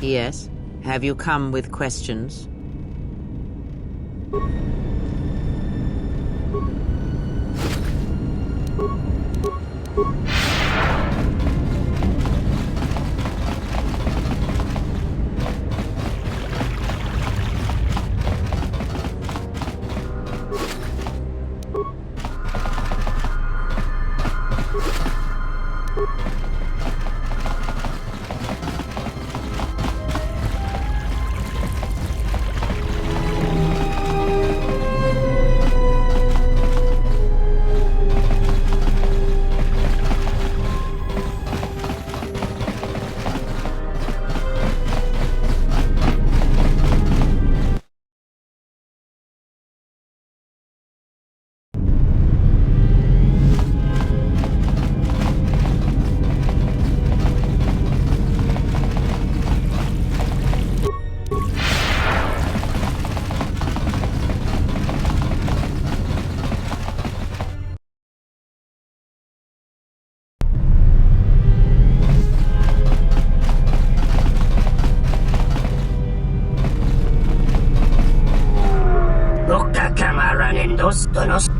Yes? Have you come with questions? Nunca cámara en dos tonos.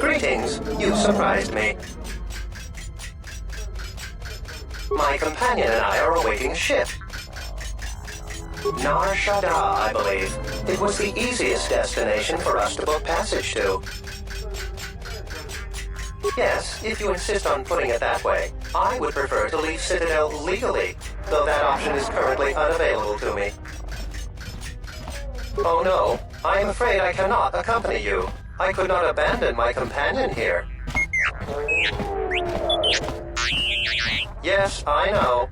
Greetings. You surprised me. My companion and I are awaiting a ship. Nar Shaddaa, I believe. It was the easiest destination for us to book passage to. Yes, if you insist on putting it that way, I would prefer to leave Citadel legally, though that option is currently unavailable to me. Oh no, I am afraid I cannot accompany you. I could not abandon my companion here. Yes, I know.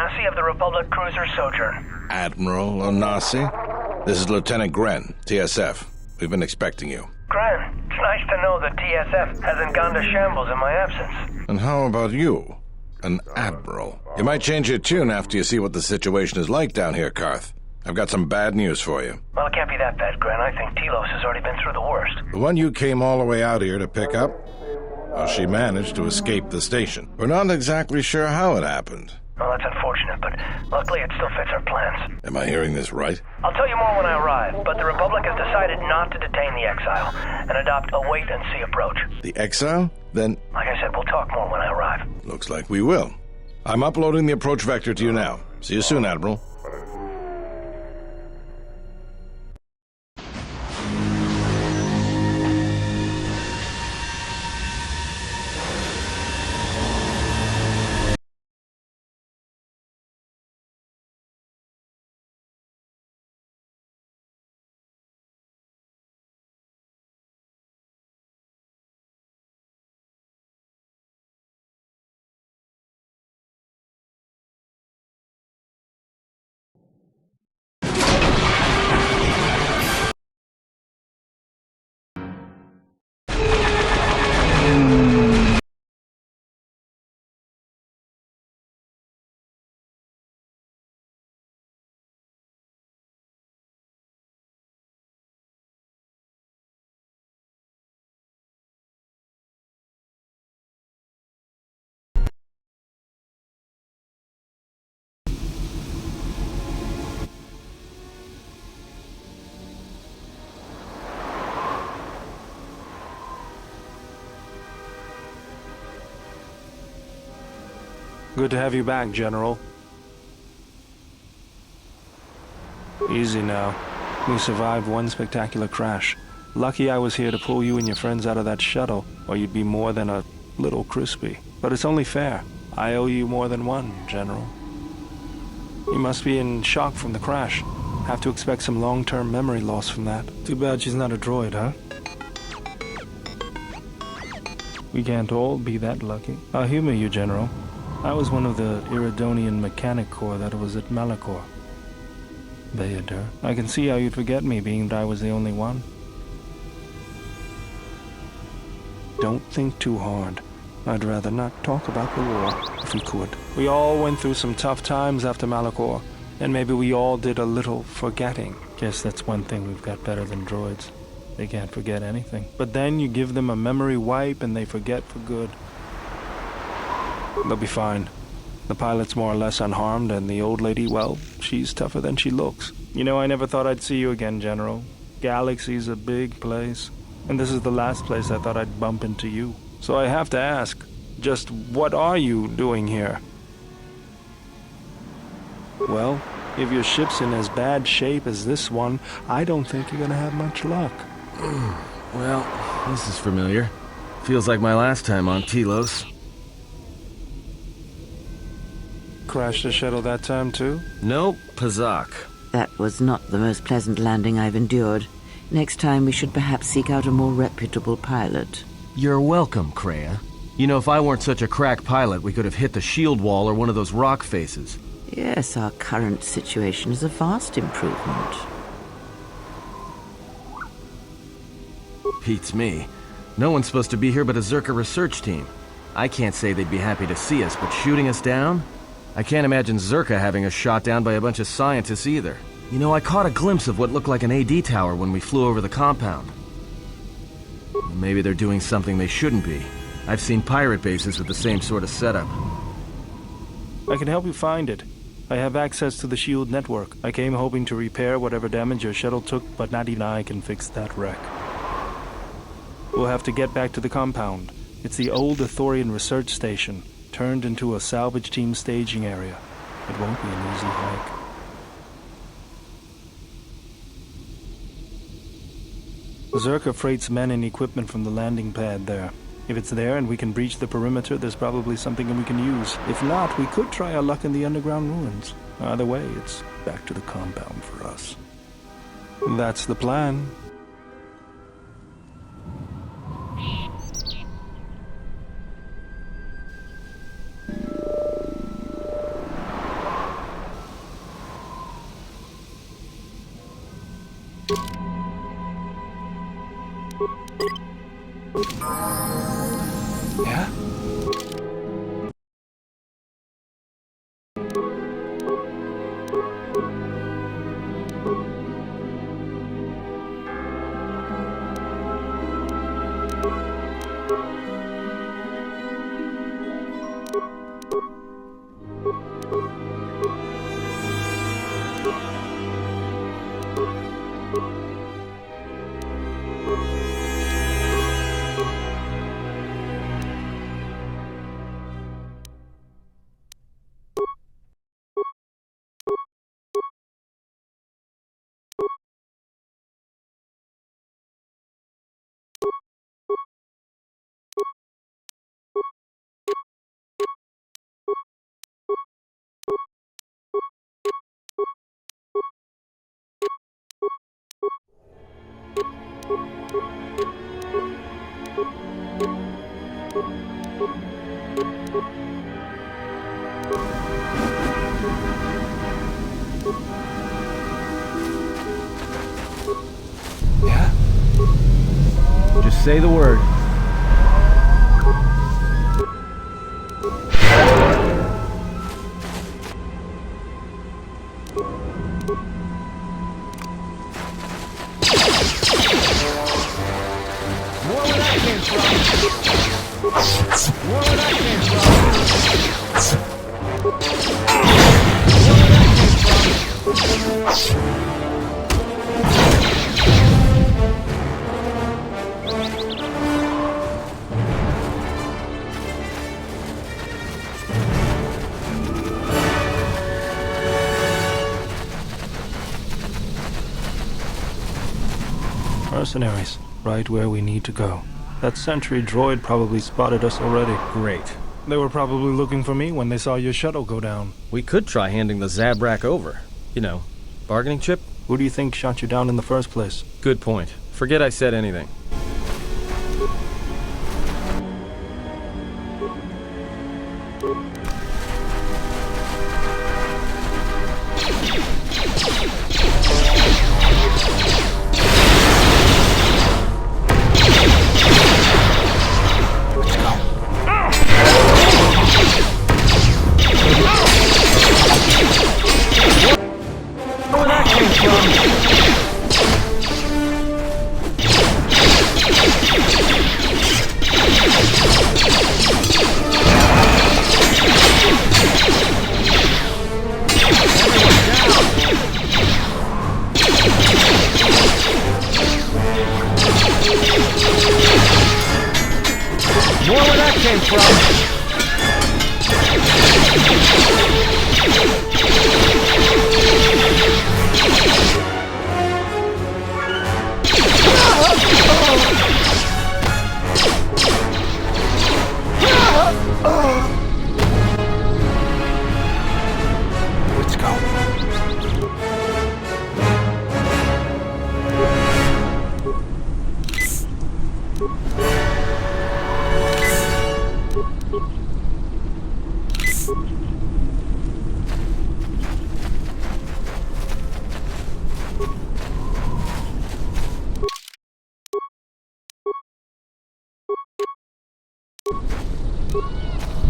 Onasi of the Republic cruiser Sojourn. Admiral Onasi? This is Lieutenant Gren, TSF. We've been expecting you. Gren, it's nice to know that TSF hasn't gone to shambles in my absence. And how about you? An Admiral. You might change your tune after you see what the situation is like down here, Karth. I've got some bad news for you. Well, it can't be that bad, Gren. I think Telos has already been through the worst. The one you came all the way out here to pick up? Well, she managed to escape the station. We're not exactly sure how it happened. Well, that's unfortunate, but luckily it still fits our plans. Am I hearing this right? I'll tell you more when I arrive, but the Republic has decided not to detain the exile and adopt a wait-and-see approach. The exile? Then... Like I said, we'll talk more when I arrive. Looks like we will. I'm uploading the approach vector to you now. See you soon, Admiral. Good to have you back, General. Easy now. We survived one spectacular crash. Lucky I was here to pull you and your friends out of that shuttle, or you'd be more than a little crispy. But it's only fair. I owe you more than one, General. You must be in shock from the crash. Have to expect some long-term memory loss from that. Too bad she's not a droid, huh? We can't all be that lucky. I'll humor you, General. I was one of the Iridonian Mechanic Corps that was at Malachor. Bao-Dur. I can see how you'd forget me, being that I was the only one. Don't think too hard. I'd rather not talk about the war, if we could. We all went through some tough times after Malachor, and maybe we all did a little forgetting. Guess that's one thing we've got better than droids. They can't forget anything. But then you give them a memory wipe and they forget for good. They'll be fine. The pilot's more or less unharmed, and the old lady, well, she's tougher than she looks. You know, I never thought I'd see you again, General. Galaxy's a big place, and this is the last place I thought I'd bump into you. So I have to ask, just what are you doing here? Well, if your ship's in as bad shape as this one, I don't think you're gonna have much luck. Well, this is familiar. Feels like my last time on Telos. Crashed the shuttle that time, too? Nope, Pazak. That was not the most pleasant landing I've endured. Next time we should perhaps seek out a more reputable pilot. You're welcome, Kreia. You know, if I weren't such a crack pilot, we could have hit the shield wall or one of those rock faces. Yes, our current situation is a vast improvement. Beats me. No one's supposed to be here but a Zerka research team. I can't say they'd be happy to see us, but shooting us down? I can't imagine Zerka having us shot down by a bunch of scientists either. You know, I caught a glimpse of what looked like an AD tower when we flew over the compound. Maybe they're doing something they shouldn't be. I've seen pirate bases with the same sort of setup. I can help you find it. I have access to the shield network. I came hoping to repair whatever damage your shuttle took, but not even I can fix that wreck. We'll have to get back to the compound. It's the old Athorian research station, turned into a salvage team staging area. It won't be an easy hike. Zerka freights men and equipment from the landing pad there. If it's there and we can breach the perimeter, there's probably something we can use. If not, we could try our luck in the underground ruins. Either way, it's back to the compound for us. That's the plan. Yeah? Yeah? Just say the word. More where that came from. More where that came from. More where that came from. Mercenaries, right where we need to go. That sentry droid probably spotted us already. Great. They were probably looking for me when they saw your shuttle go down. We could try handing the Zabrak over. You know, bargaining chip? Who do you think shot you down in the first place? Good point. Forget I said anything. More where that came from. Let's go.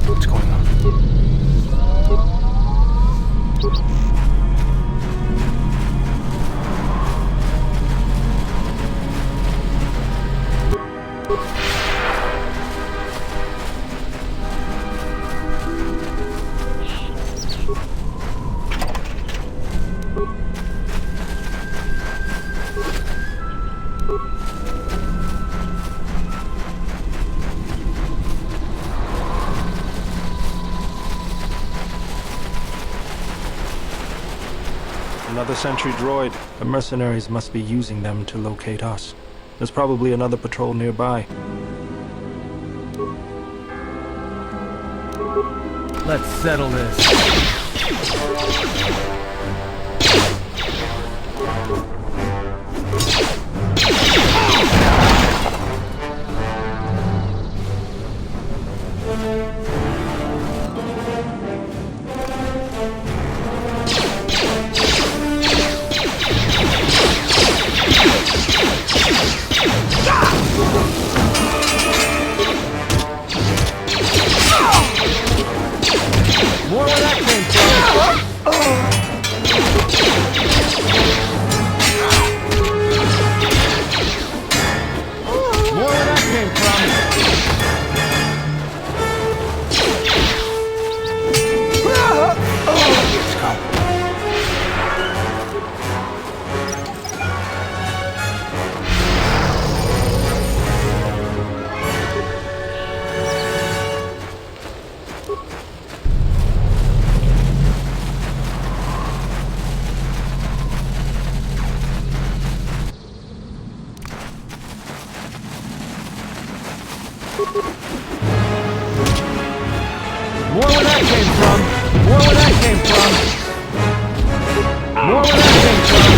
What's going on? Another sentry droid. The mercenaries must be using them to locate us. There's probably another patrol nearby. Let's settle this. More where that came from! More where that came from! More where that came from!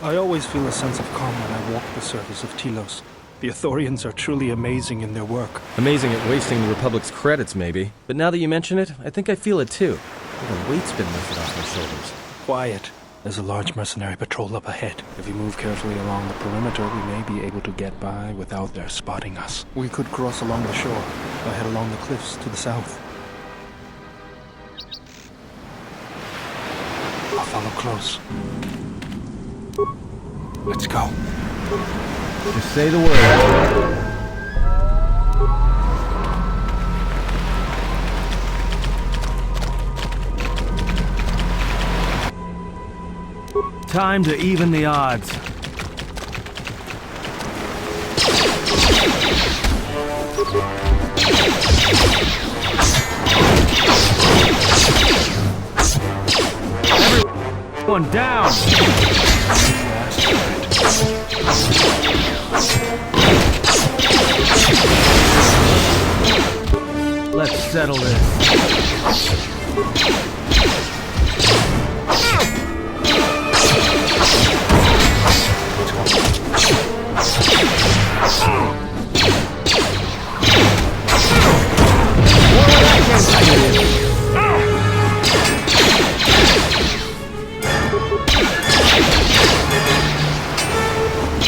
I always feel a sense of calm when I walk the surface of Telos. The Ithorians are truly amazing in their work. Amazing at wasting the Republic's credits, maybe. But now that you mention it, I think I feel it too. Like a weight's been lifted off my shoulders. Quiet. There's a large mercenary patrol up ahead. If we move carefully along the perimeter, we may be able to get by without their spotting us. We could cross along the shore, or head along the cliffs to the south. I'll follow close. Let's go. Just say the word. Time to even the odds. Everyone down! Let's settle this.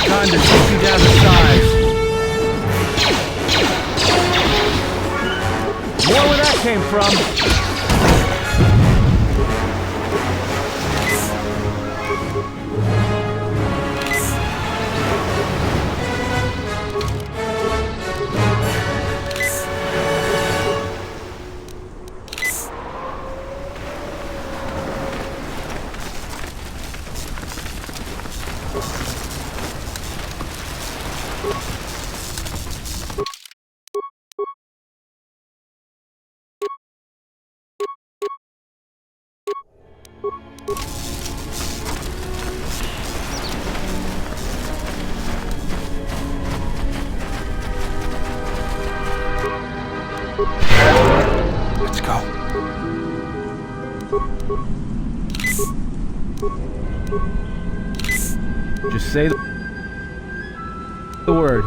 Time to take you down to size. More where that came from. Let's go. Just say the word.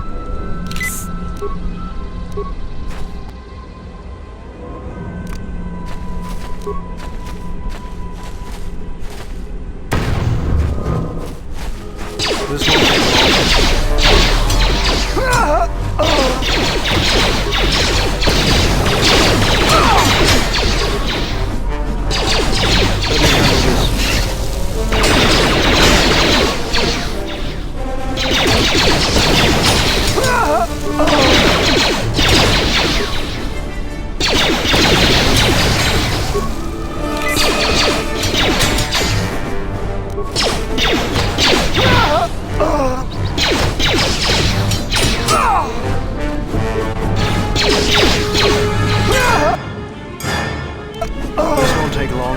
This won't take long.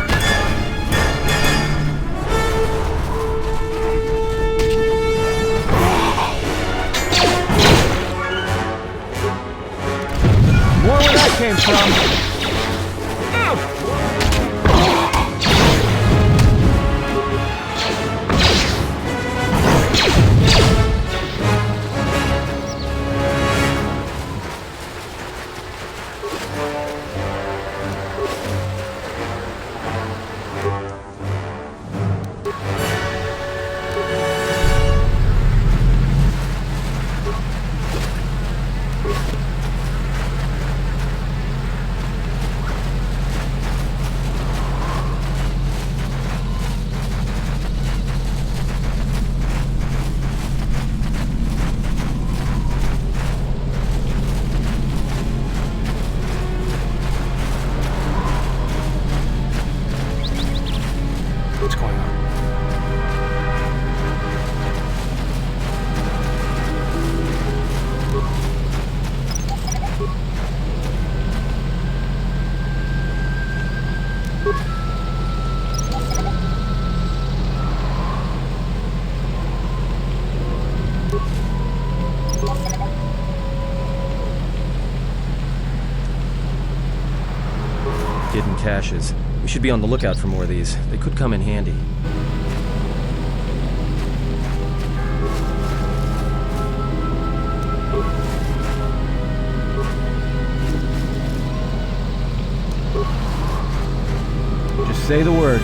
More where that came from. What's going on? caches. We should be on the lookout for more of these. They could come in handy. Just say the word.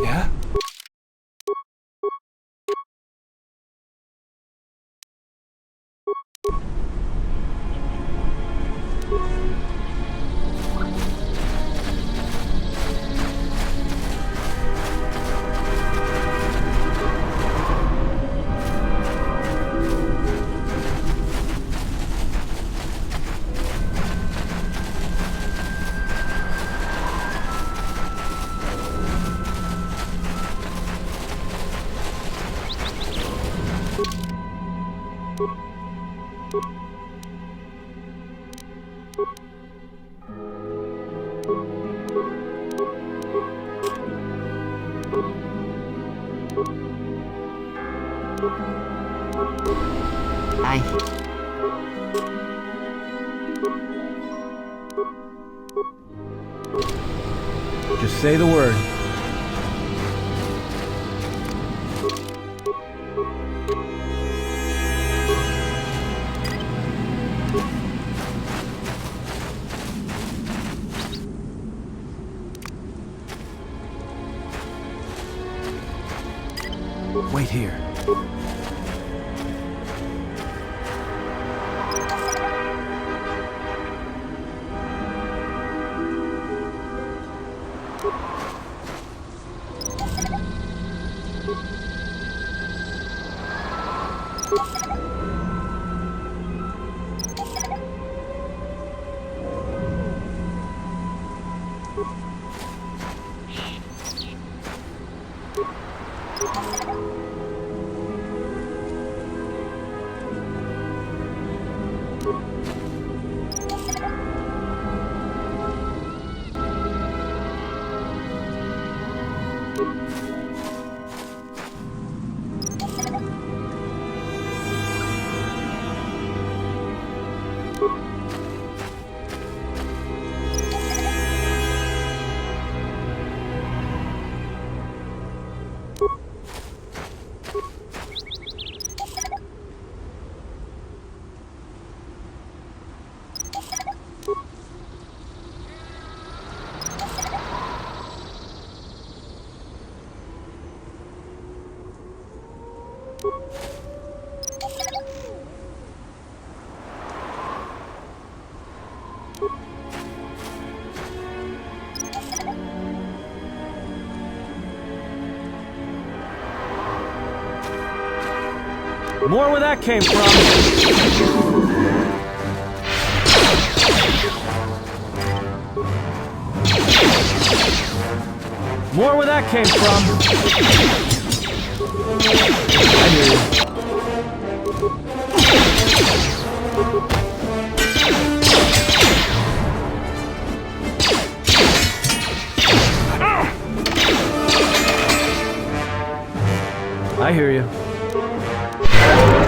Yeah? Aye. Just say the word. Wait here. More where that came from. More where that came from. I hear you. I hear you.